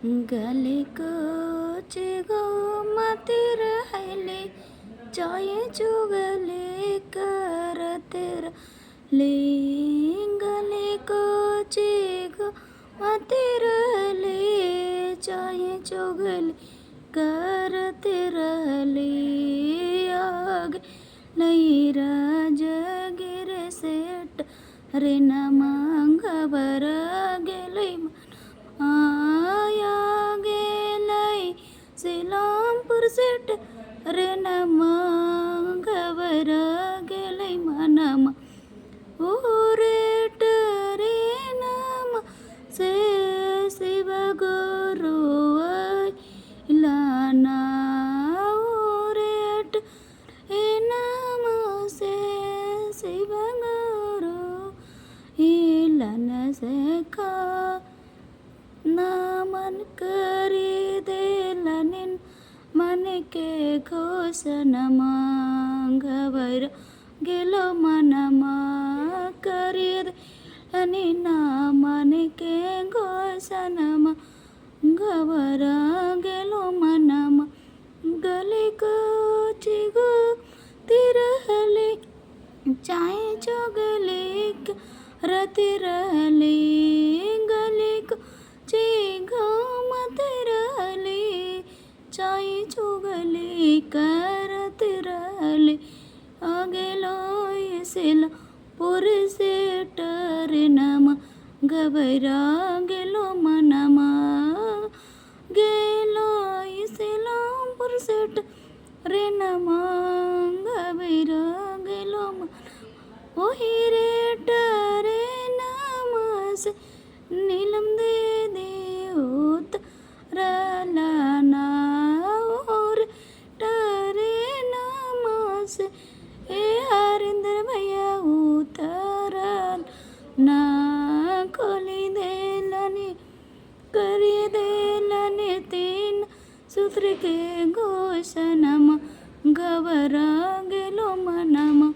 गले को चिगो मती रहले चाहे चुगले करते रहले गले को चिगो मती रहले चाहे चुगले करते रहले आगे नहीं राजगिर सेट रे न मांग बर गेलै आया गेलै सिलामपुर सेट रे न मांग बर गेलै मनमा ओरेट रे नाम से शिव गुरु लाना ओरेट रे नाम से शिव गुरु लाना से का नामन करी दे लनिन मन के घोषण मांगवर गेलो मनमा करी दे लनिन मन के घोषण मांगवर गेलो मनमा गले को चिगो तिरहले चाहे चोगले रति रहले गले को चिगो मत रहले चाहे चोगले करत रहले आगे लो सिला पुर से टरे नमा घबरा गेलो मनमा गेलो सिलामपुर से टरे नमा घबरा गेलो ओही रे टरे नमा से नीलम दे देवत रलाना और टरे नमा से ए हरिंदर भैया उतरल ना खोली देलनी करी देलनी तीन सूत्र के घोषणा घबरा गेलो मनमा।